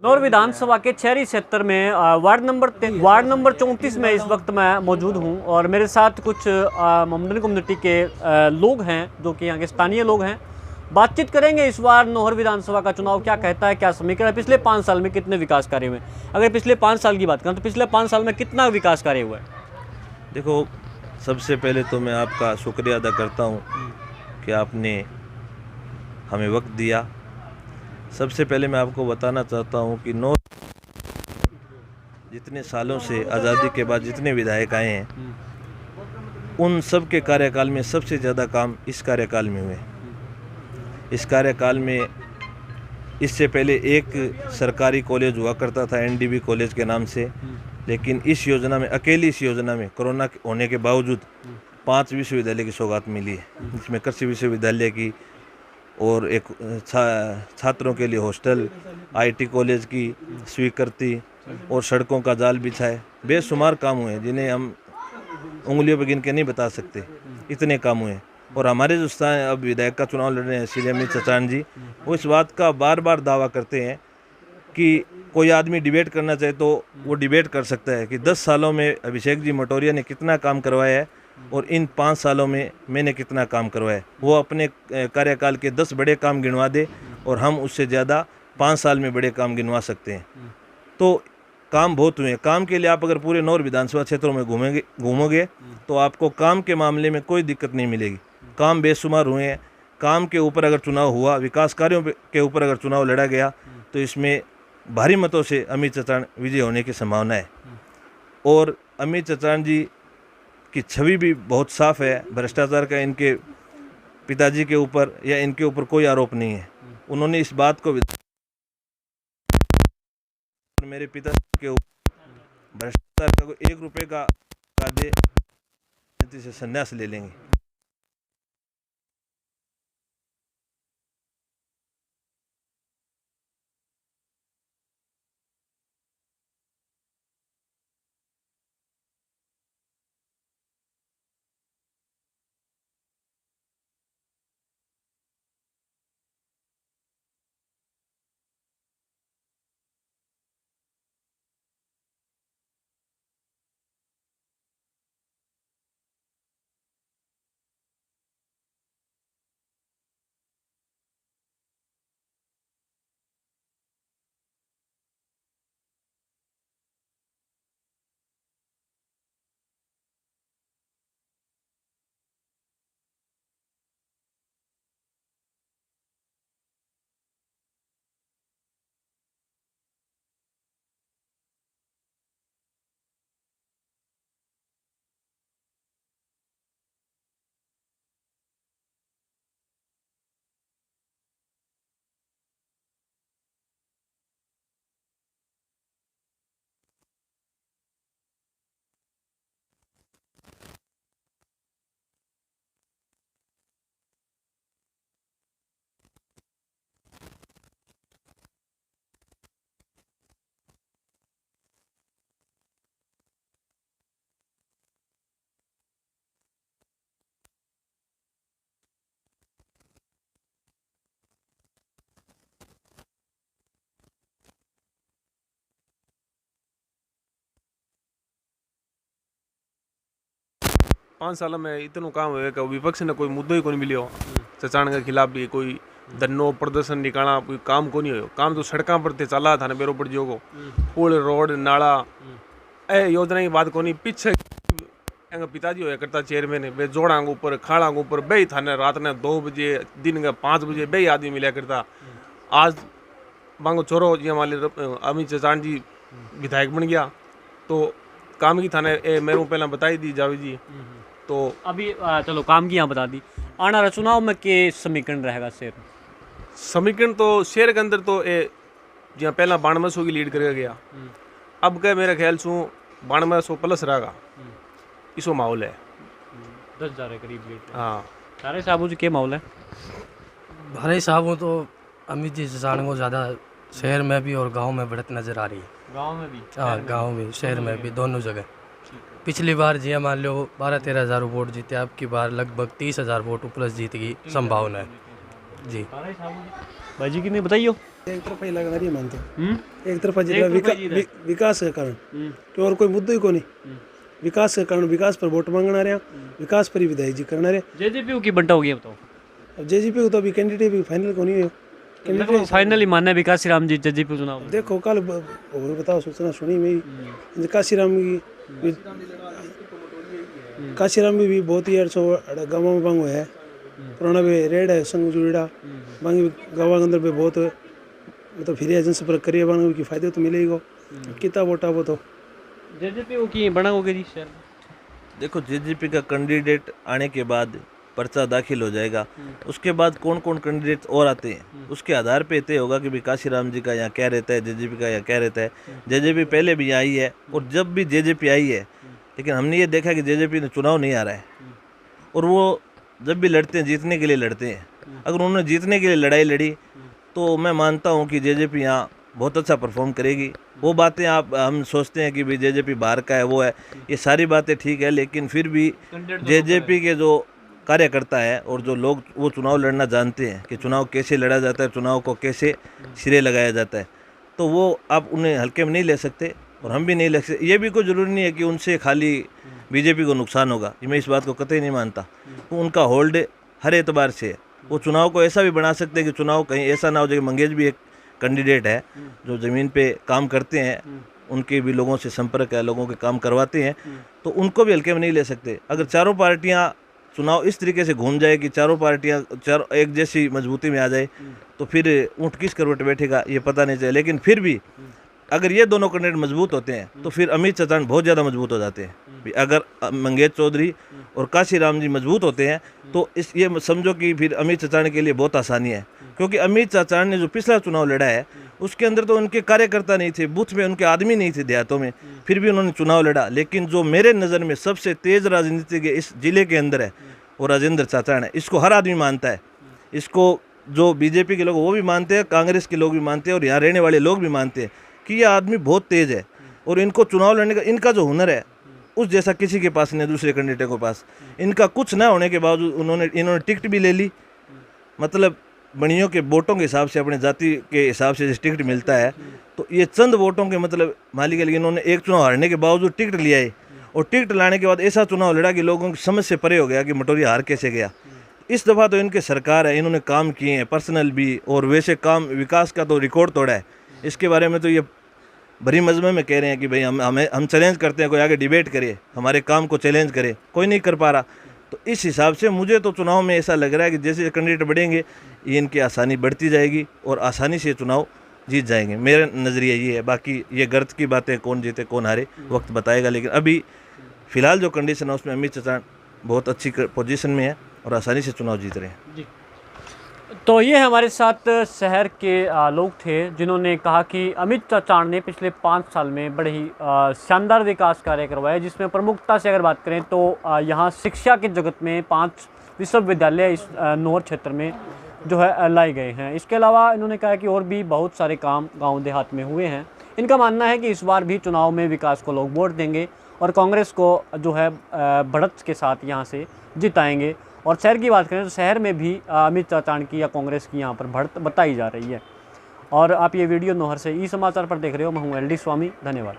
नौर विधानसभा के शहरी क्षेत्र में वार्ड नंबर 34 में इस वक्त मैं मौजूद हूं और मेरे साथ कुछ मोहम्मदन कम्युनिटी के लोग हैं जो कि यहाँ के स्थानीय लोग हैं। बातचीत करेंगे इस बार नौहर विधानसभा का चुनाव क्या कहता है, क्या समीकरण है, पिछले 5 साल में कितने विकास कार्य हुए। अगर पिछले 5 साल की बात करें तो पिछले 5 साल में कितना विकास कार्य हुआ है। देखो, सबसे पहले तो मैं आपका शुक्रिया अदा करता हूँ कि आपने हमें वक्त दिया। सबसे पहले मैं आपको बताना चाहता हूँ कि जितने सालों से आज़ादी के बाद जितने विधायक आए हैं उन सब के कार्यकाल में सबसे ज़्यादा काम इस कार्यकाल में हुए। इस कार्यकाल में इससे पहले एक सरकारी कॉलेज हुआ करता था एनडीबी कॉलेज के नाम से, लेकिन इस योजना में अकेली इस योजना में कोरोना होने के बावजूद 5 विश्वविद्यालय की सौगात मिली है, जिसमें कृषि विश्वविद्यालय की और एक छात्रों के लिए हॉस्टल, आईटी कॉलेज की स्वीकृति और सड़कों का जाल बिछाए। बेशुमार काम हुए जिन्हें हम उंगलियों पर गिन के नहीं बता सकते, इतने काम हुए। और हमारे जो अब विधायक का चुनाव लड़ रहे हैं श्री अमित चचान जी, वो इस बात का बार बार दावा करते हैं कि कोई आदमी डिबेट करना चाहे तो वो डिबेट कर सकता है कि 10 सालों में अभिषेक जी मटोरिया ने कितना काम करवाया है और इन 5 सालों में मैंने कितना काम करवाया है। वो अपने कार्यकाल के 10 बड़े काम गिनवा दे और हम उससे ज़्यादा 5 साल में बड़े काम गिनवा सकते हैं। तो काम बहुत हुए। काम के लिए आप अगर पूरे नौर विधानसभा क्षेत्रों में घूमोगे तो आपको काम के मामले में कोई दिक्कत नहीं मिलेगी। काम बेशुमार हुए हैं। काम के ऊपर अगर चुनाव हुआ, विकास कार्यों के ऊपर अगर चुनाव लड़ा गया तो इसमें भारी मतों से अमित चचान विजय होने की संभावना है। और अमित चचान जी की छवि भी बहुत साफ है। भ्रष्टाचार का इनके पिताजी के ऊपर या इनके ऊपर कोई आरोप नहीं है। उन्होंने इस बात को मेरे पिता के ऊपर भ्रष्टाचार का कोई 1 रुपये का दे से संन्यास ले लेंगे। पाँच साल में इतना काम हुए कि विपक्ष ने कोई मुद्दो ही को नहीं मिलियो। चचान के खिलाफ भी कोई धरनो प्रदर्शन निकाला, कोई काम को नहीं हो। काम तो सड़कों पर ते चला था बेरो पड़ जो पुल रोड नाला ए योजना की बात को नहीं। पीछे पिताजी होया करता चेयरमैन वे जोड़ा ऊपर खाड़ा ऊपर बे थाने रात ने 2 बजे दिन के 5 बजे बे आदमी मिला करता। आज बांगो छोरो जी हमारे अमित चचान जी विधायक बन गया तो काम की थाने मेरे पहला बताई दी जावे जी। तो अभी चलो काम की यहाँ बता दी। आने वाले चुनाव में के समीकरण रहेगा शेर समीकरण तो शेर के अंदर तो जहाँ पहला 9200 की लीड करके गया, अब क्या मेरे ख्याल से 9200 प्लस रहेगा। इसो माहौल है 10,000 करीब लीड। हाँ सारे साहब जी के माहौल है। भारे साहब तो अमित जी चचान को ज़्यादा शहर में भी और गांव में बढ़त नज़र आ रही है। गांव में भी? हाँ, गांव में शहर में भी दोनों जगह। पिछली बार जी मान लो 12-13 हज़ार वोट जीते, अब की बार लगभग 30,000 वोट प्लस जीत की संभावना है जी। भाई जी की नहीं बताइयो। एक तरफा ही लगा रही है मानते हम्म? एक तरफा एक तरफा ही रहे। विकास के कारण हम्म, कि और कोई मुद्दो ही को नहीं विकास के कारण विकास पर वोट मांगना रहा विकास पर ही विधायक जी करना रहे जेजेपी की बंटा हो गया बताओ। अब जेजीपी को तो अभी कैंडिडेट भी फाइनल को नहीं है फाइनली मानना है विकास राम जी जेजेपी चुनाव में। देखो कल और बताओ सूचना सुनी मेरी काशीराम की काशीराम भी बहुत ही अर्सो गाँव में बांग है पुराना भी रेड है संग जुड़ा बांग गाँव के अंदर भी बहुत मतलब फिर एजेंसी पर करिए बांग की फायदे तो मिलेगा कितना वोटा वो तो जेजेपी की बना हो गई शहर में। देखो जेजेपी का कैंडिडेट आने के बाद पर्चा दाखिल हो जाएगा, उसके बाद कौन कौन कैंडिडेट और आते हैं उसके आधार पे तय होगा कि भाई काशीराम जी का यहाँ क्या रहता है, जेजेपी का यहाँ क्या रहता है। जेजेपी पहले भी आई है और जब भी जेजेपी आई है, लेकिन हमने ये देखा कि जेजेपी ने चुनाव नहीं आ रहा है और वो जब भी लड़ते हैं जीतने के लिए लड़ते हैं। अगर उन्होंने जीतने के लिए लड़ाई लड़ी तो मैं मानता हूँ कि जेजेपी यहाँ बहुत अच्छा परफॉर्म करेगी। वो बातें हम सोचते हैं कि भाई जेजेपी बाहर का है वो है, ये सारी बातें ठीक है, लेकिन फिर भी जेजेपी के जो कार्यकर्ता है और जो लोग वो चुनाव लड़ना जानते हैं कि चुनाव कैसे लड़ा जाता है, चुनाव को कैसे सिरे लगाया जाता है, तो वो आप उन्हें हल्के में नहीं ले सकते और हम भी नहीं ले सकते। ये भी कोई ज़रूरी नहीं है कि उनसे खाली बीजेपी को नुकसान होगा, मैं इस बात को कतई नहीं मानता। तो उनका होल्ड हर एतबार से है। वो चुनाव को ऐसा भी बना सकते हैं कि चुनाव कहीं ऐसा ना हो जाए कि मंगेश भी एक कैंडिडेट है जो ज़मीन पे काम करते हैं, उनके भी लोगों से संपर्क है, लोगों के काम करवाते हैं, तो उनको भी हल्के में नहीं ले सकते। अगर चारों पार्टियां चुनाव इस तरीके से घूम जाए कि चारों पार्टियां एक जैसी मजबूती में आ जाए तो फिर ऊँट किस करवट बैठेगा ये पता नहीं चले। लेकिन फिर भी अगर ये दोनों कैंडिडेट मजबूत होते हैं तो फिर अमित चौटान बहुत ज़्यादा मजबूत हो जाते हैं। अगर मंगेश चौधरी और काशीराम जी मजबूत होते हैं तो ये समझो कि फिर अमित चौटान के लिए बहुत आसानी है, क्योंकि अमित चौटान ने जो पिछला चुनाव लड़ा है उसके अंदर तो उनके कार्यकर्ता नहीं थे, बूथ में उनके आदमी नहीं थे देहातों में, फिर भी उन्होंने चुनाव लड़ा। लेकिन जो मेरे नज़र में सबसे तेज़ राजनीति के इस जिले के अंदर है वो राजेंद्र चौटान है। इसको हर आदमी मानता है, इसको जो बीजेपी के लोग वो भी मानते हैं, कांग्रेस के लोग भी मानते हैं और यहाँ रहने वाले लोग भी मानते हैं कि ये आदमी बहुत तेज़ है और इनको चुनाव लड़ने का इनका जो हुनर है उस जैसा किसी के पास नहीं, दूसरे कैंडिडेट के पास। इनका कुछ ना होने के बावजूद इन्होंने टिकट भी ले ली, मतलब बणियों के वोटों के हिसाब से, अपने जाति के हिसाब से टिकट मिलता है तो ये चंद वोटों के मतलब मालिक है। लेकिन इन्होंने एक चुनाव हारने के बावजूद टिकट लिया है और टिकट लाने के बाद ऐसा चुनाव लड़ा कि लोगों की समझ से परे हो गया कि मटोरिया हार कैसे गया। इस दफ़ा तो इनके सरकार है, इन्होंने काम किए हैं पर्सनल भी और वैसे काम विकास का तो रिकॉर्ड तोड़ा है। इसके बारे में तो ये भरी मजमे में कह रहे हैं कि भाई हम चैलेंज करते हैं, कोई आगे डिबेट करे, हमारे काम को चैलेंज करे, कोई नहीं कर पा रहा। तो इस हिसाब से मुझे तो चुनाव में ऐसा लग रहा है कि जैसे कैंडिडेट बढ़ेंगे ये इनकी आसानी बढ़ती जाएगी और आसानी से चुनाव जीत जाएंगे। मेरा नज़रिया ये है, बाकी ये गर्त की बातें कौन जीते कौन हारे वक्त बताएगा। लेकिन अभी फ़िलहाल जो कंडीशन है उसमें अमित चौटान बहुत अच्छी पोजीशन में है और आसानी से चुनाव जीत रहे हैं। जी, तो ये हमारे साथ शहर के लोग थे जिन्होंने कहा कि अमित चौटान ने पिछले 5 साल में बड़े ही शानदार विकास कार्य करवाए, जिसमें प्रमुखता से अगर बात करें तो यहाँ शिक्षा के जगत में 5 विश्वविद्यालय इस नौर क्षेत्र में जो है लाए गए हैं। इसके अलावा इन्होंने कहा कि और भी बहुत सारे काम गांव देहात में हुए हैं। इनका मानना है कि इस बार भी चुनाव में विकास को लोग वोट देंगे और कांग्रेस को जो है बढ़त के साथ यहाँ से जिताएंगे। और शहर की बात करें तो शहर में भी अमित चौटान की या कांग्रेस की यहाँ पर बढ़त बताई जा रही है। और आप ये वीडियो नौहर से ई समाचार पर देख रहे हो। मैं हूँ LD स्वामी, धन्यवाद।